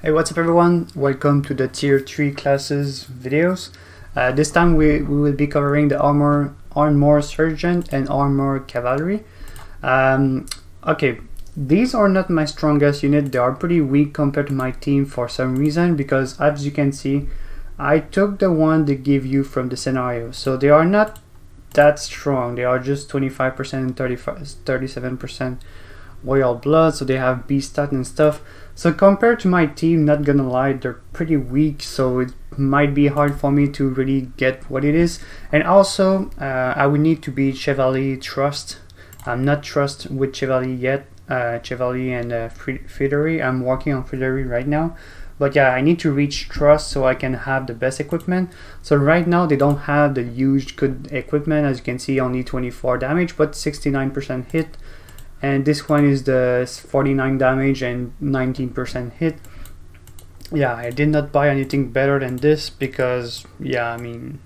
Hey, what's up everyone? Welcome to the tier 3 classes videos. This time we will be covering the armor sergeant and armor cavalry. Okay, these are not my strongest unit. They are pretty weak compared to my team for some reason, because as you can see, I took the one they give you from the scenario. So they are not that strong. They are just 25% and 37% royal blood, so they have B stat and stuff. So compared to my team, not gonna lie, they're pretty weak, so it might be hard for me to really get what it is. And also I would need to be Chevalier Trust. I'm not Trust with Chevalier yet. Chevalier and Frittery. I'm working on Frittery right now, but yeah, I need to reach Trust so I can have the best equipment. So right now they don't have the huge good equipment. As you can see, only 24 damage but 69% hit. And this one is the 49 damage and 19% hit. Yeah, I did not buy anything better than this because, yeah, I mean,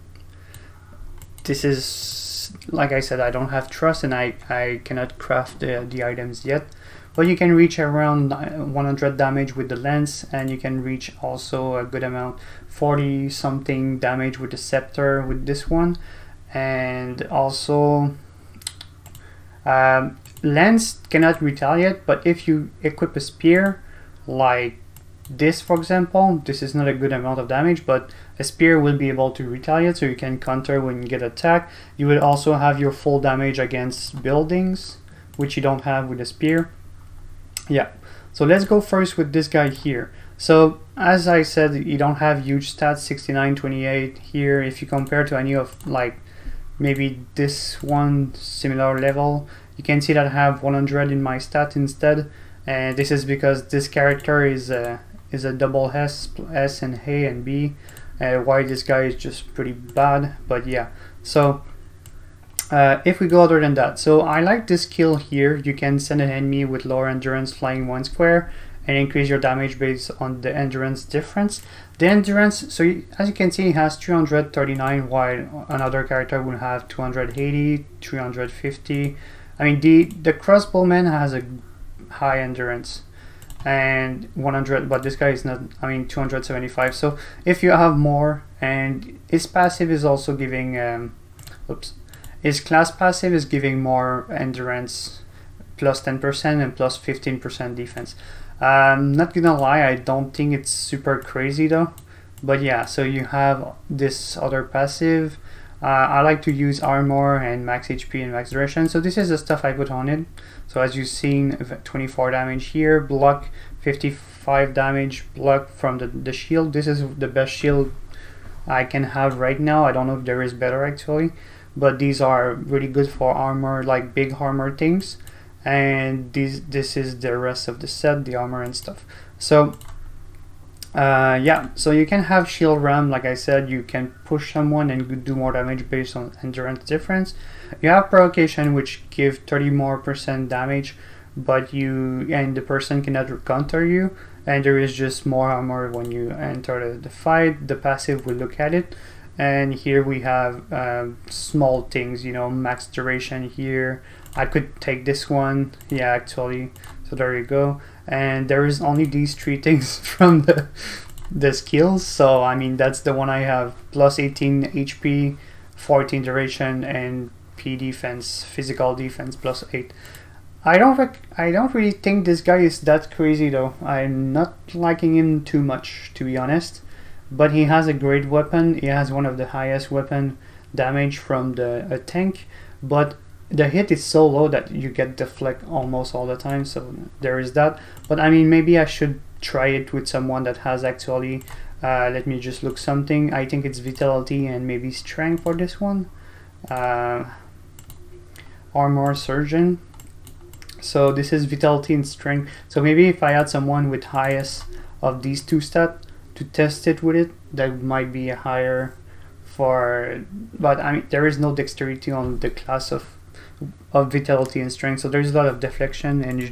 this is, like I said, I don't have trust and I cannot craft the items yet. But you can reach around 100 damage with the lance, and you can reach also a good amount, 40 something damage with the scepter with this one. And also lance cannot retaliate, but if you equip a spear like this, for example, this is not a good amount of damage, but a spear will be able to retaliate, so you can counter when you get attacked. You will also have your full damage against buildings, which you don't have with a spear. Yeah, so let's go first with this guy here. So as I said, you don't have huge stats, 69, 28 here. If you compare to any of, like, maybe this one similar level, you can see that I have 100 in my stat instead, and this is because this character is a double S and A and B, while this guy is just pretty bad. But yeah, so if we go other than that, so I like this skill here. You can send an enemy with lower endurance flying 1 square and increase your damage based on the endurance difference. The endurance, so as you can see, it has 339, while another character will have 280, 350. I mean, the crossbowman has a high endurance and 100, but this guy is not, I mean, 275. So if you have more, and his passive is also giving his class passive is giving more endurance, plus 10% and plus 15% defense. Not gonna lie, I don't think it's super crazy though, but yeah, so you have this other passive. I like to use armor and max HP and max duration, so this is the stuff I put on it. So as you've seen, 24 damage here, block 55 damage, block from the shield. This is the best shield I can have right now. I don't know if there is better actually, but these are really good for armor, like big armor things. And this is the rest of the set, the armor and stuff. So yeah, so you can have shield ram. Like I said, you can push someone and do more damage based on endurance difference. You have provocation, which give 30% more damage, but the person cannot counter you, and there is just more armor when you enter the fight. The passive will look at it, and here we have small things, you know, max duration here. I could take this one, yeah, actually. So there you go. And there is only these 3 things from the skills. So I mean, that's the one I have: plus 18 HP, 14 duration, and P defense, physical defense, plus 8. I don't really think this guy is that crazy though. I'm not liking him too much, to be honest. But he has a great weapon. He has one of the highest weapon damage from a tank, but the hit is so low that you get deflect almost all the time, so there is that. But I mean, maybe I should try it with someone that has actually let me just look something. I think it's vitality and maybe strength for this one. Armor surgeon. So this is vitality and strength. So maybe if I had someone with highest of these 2 stats to test it with it, that might be a higher for, but I mean, there is no dexterity on the class of vitality and strength, so there's a lot of deflection, and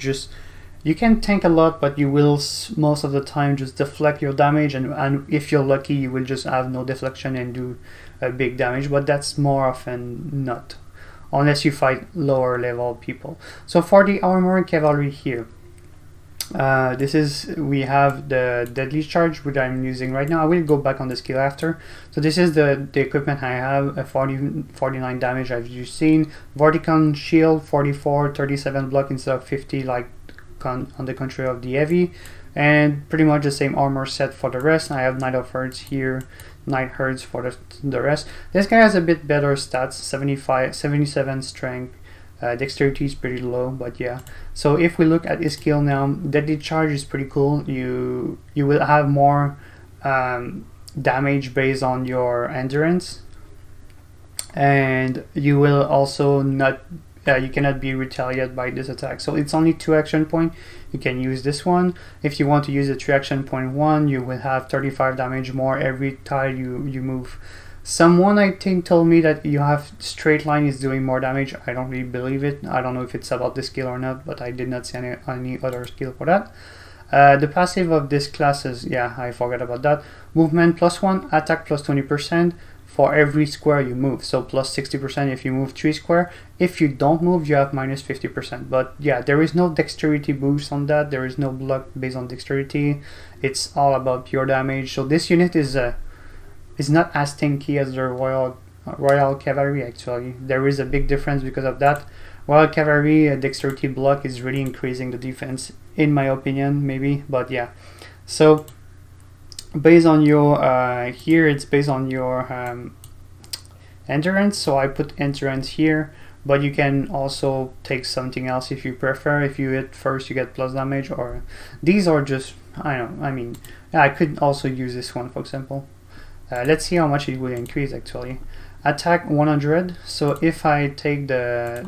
you can tank a lot, but you will most of the time just deflect your damage, and if you're lucky you will just have no deflection and do a big damage, but that's more often not, unless you fight lower level people. So for the armor cavalry here, This is, we have the deadly charge, which I'm using right now. I will go back on the skill after. So this is the equipment I have, a 49 damage as you've seen. Vorticon shield, 44, 37 block instead of 50 like on the contrary of the heavy. And pretty much the same armor set for the rest. I have Knight of Hearts here, Knight Hearts for the rest. This guy has a bit better stats, 77 strength. Dexterity is pretty low, but yeah. So if we look at his skill now, deadly charge is pretty cool. You will have more damage based on your endurance, and you will also not you cannot be retaliated by this attack. So it's only 2 action point. You can use this one. If you want to use a 3 action point one, you will have 35 damage more every time you move. Someone I think told me that you have straight line is doing more damage. I don't really believe it. I don't know if it's about the skill or not, but I did not see any other skill for that. The passive of this class is, yeah, I forgot about that. Movement +1, attack +20% for every square you move. So +60% if you move 3 square. If you don't move, you have -50%. But yeah, there is no dexterity boost on that. There is no block based on dexterity. It's all about pure damage. So this unit is not as tanky as the Royal Cavalry. Actually, there is a big difference because of that. Royal Cavalry dexterity block is really increasing the defense, in my opinion, maybe. But yeah, so based on your here, it's based on your endurance. So I put endurance here, but you can also take something else if you prefer. If you hit first, you get plus damage, or these are just, I don't know. I mean, yeah, I could also use this one, for example. Let's see how much it will increase actually. Attack 100. So if I take the,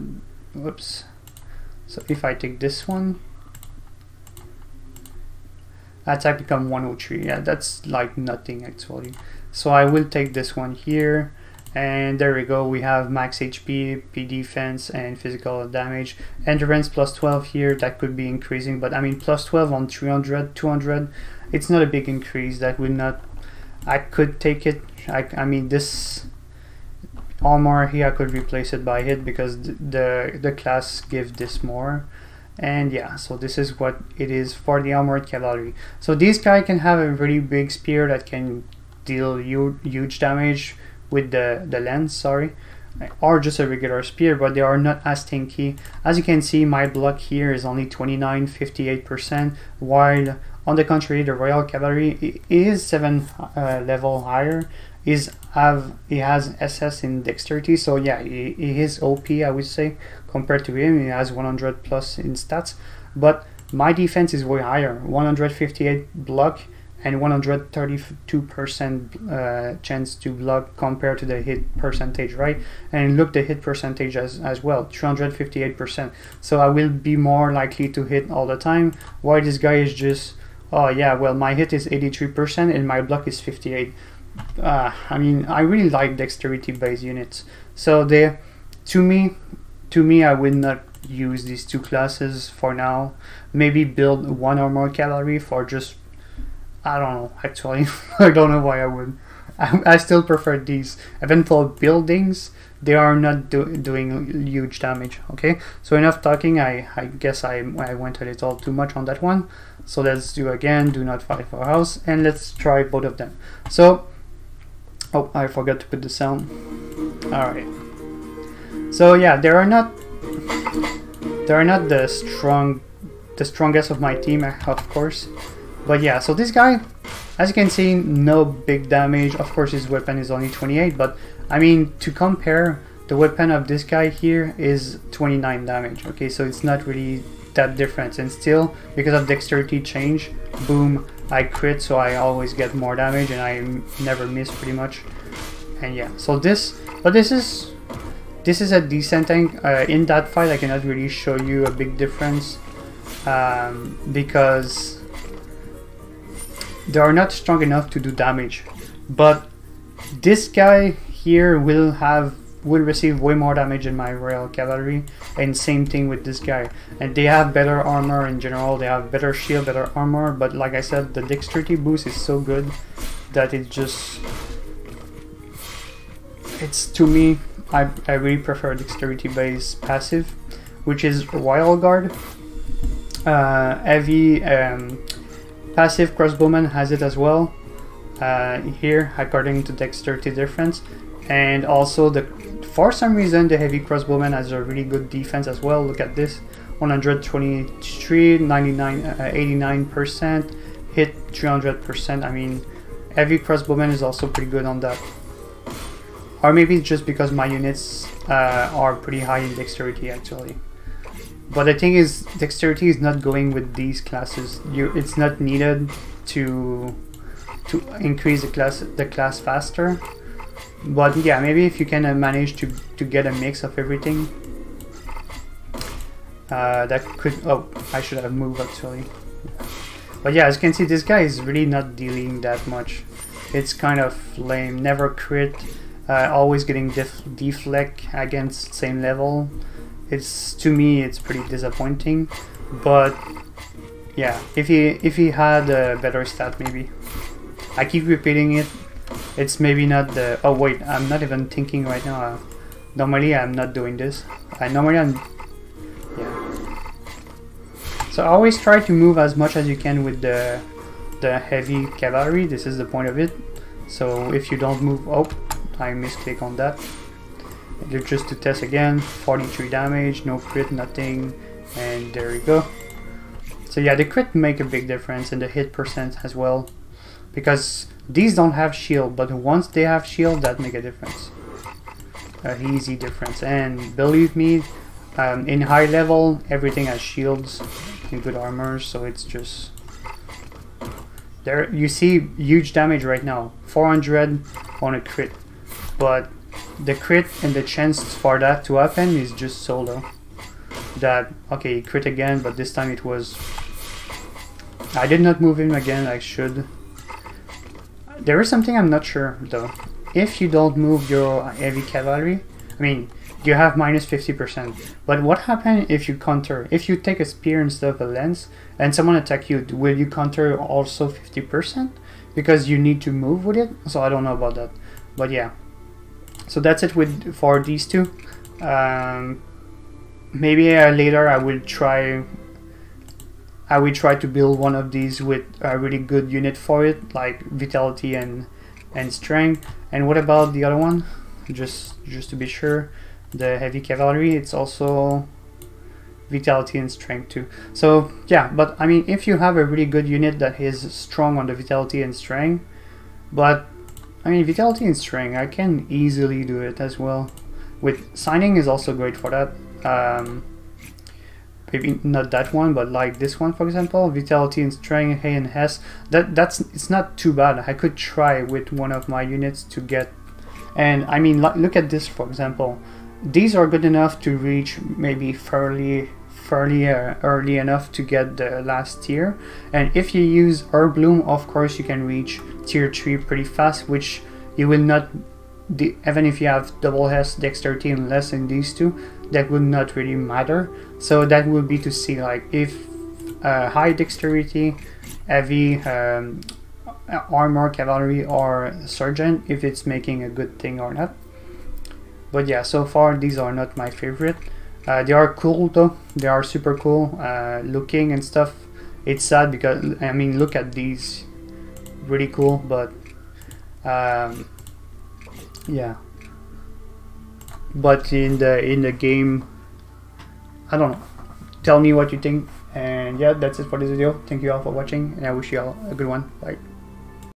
whoops. So if I take this one, attack become 103. Yeah, that's like nothing actually. So I will take this one here, and there we go. We have max HP, P defense, and physical damage. Endurance +12 here. That could be increasing, but I mean +12 on 300, 200. It's not a big increase. That will not. I could take it. I mean, this armor here, I could replace it by it because the class gives this more. And yeah, so this is what it is for the armored cavalry. So this guy can have a really big spear that can deal huge damage with the lance, sorry, or just a regular spear, but they are not as tanky. As you can see, my block here is only 29, 58%, while on the contrary, the Royal Cavalry is 7 level higher. He has SS in dexterity, so yeah, he is OP, I would say, compared to him. He has 100 plus in stats, but my defense is way higher, 158 block and 132% chance to block compared to the hit percentage, right? And look the hit percentage as well, 358%. So I will be more likely to hit all the time, while this guy is just, oh yeah, well, my hit is 83% and my block is 58. I mean, I really like dexterity based units. So they, to me, I will not use these two classes for now. Maybe build one armored cavalry for just, I don't know, actually. I don't know why I would. I still prefer these. Even for buildings, they are not doing huge damage. Okay, so enough talking. I guess I went a little too much on that one. So let's do again, do not fight for a house, and let's try both of them. So, oh, I forgot to put the sound. Alright. So yeah, they are not the strongest of my team, of course. But yeah, so this guy, as you can see, no big damage. Of course, his weapon is only 28, but I mean, to compare, the weapon of this guy here is 29 damage. Okay, so it's not really that different, and still, because of dexterity change, boom, I crit, so I always get more damage, and I never miss pretty much. And yeah, so this is a decent thing. In that fight, I cannot really show you a big difference because they are not strong enough to do damage. But this guy here will receive way more damage than my Royal Cavalry, and same thing with this guy. And they have better armor in general, they have better shield, better armor, but like I said, the dexterity boost is so good that it's to me, I really prefer dexterity based passive, which is Royal Guard. Heavy passive crossbowman has it as well. Here, according to dexterity difference, and also for some reason the heavy crossbowman has a really good defense as well. Look at this: 123, 99, 89%, hit 300%. I mean, heavy crossbowman is also pretty good on that. Or maybe it's just because my units are pretty high in dexterity actually. But the thing is, dexterity is not going with these classes. It's not needed to increase the class faster. But yeah, maybe if you can manage to get a mix of everything, that could. Oh, I should have moved actually. But yeah, as you can see, this guy is really not dealing that much. It's kind of lame. Never crit. Always getting deflect against same level. To me it's pretty disappointing. But yeah, if he had a better stat maybe. I keep repeating it. It's maybe not the... Oh wait, I'm not even thinking right now. Normally I'm not doing this. Yeah. So always try to move as much as you can with the heavy cavalry. This is the point of it. So if you don't move... Oh, I misclick on that. Just to test again. 43 damage, no crit, nothing. And there you go. So yeah, the crit make a big difference and the hit percent as well. Because these don't have shield, but once they have shield, that make a difference. Easy difference. And believe me, in high level, everything has shields and good armor, so it's just... There, you see huge damage right now. 400 on a crit. But the crit and the chance for that to happen is just so low. That, okay, crit again, but this time it was... I did not move him again, I should. There is something I'm not sure though. If you don't move your heavy cavalry, I mean, you have minus 50%. But what happens if you counter? If you take a spear instead of a lance and someone attack you, will you counter also 50%? Because you need to move with it? So I don't know about that. But yeah. So that's it for these two. Maybe later I will try to build one of these with a really good unit for it, like vitality and strength. And what about the other one? Just to be sure, the heavy cavalry, it's also vitality and strength too. So yeah, but I mean, if you have a really good unit that is strong on the vitality and strength, but I mean, vitality and strength, I can easily do it as well. With signing is also great for that. Maybe not that one, but like this one for example, vitality and strength, Hay and Hess. It's not too bad. I could try with one of my units to get, and I mean, look at this for example. These are good enough to reach maybe fairly early enough to get the last tier. And if you use Herbloom, of course you can reach tier 3 pretty fast, which you will not, even if you have double S, dexterity and less in these two, that would not really matter. So that would be to see like if high dexterity, heavy armor, cavalry or sergeant, if it's making a good thing or not. But yeah, so far these are not my favorite. They are cool though, they are super cool looking and stuff. It's sad because, I mean, look at these, really cool, but yeah. But in the game, I don't know. Tell me what you think. And yeah, that's it for this video. Thank you all for watching, and I wish you all a good one. Bye.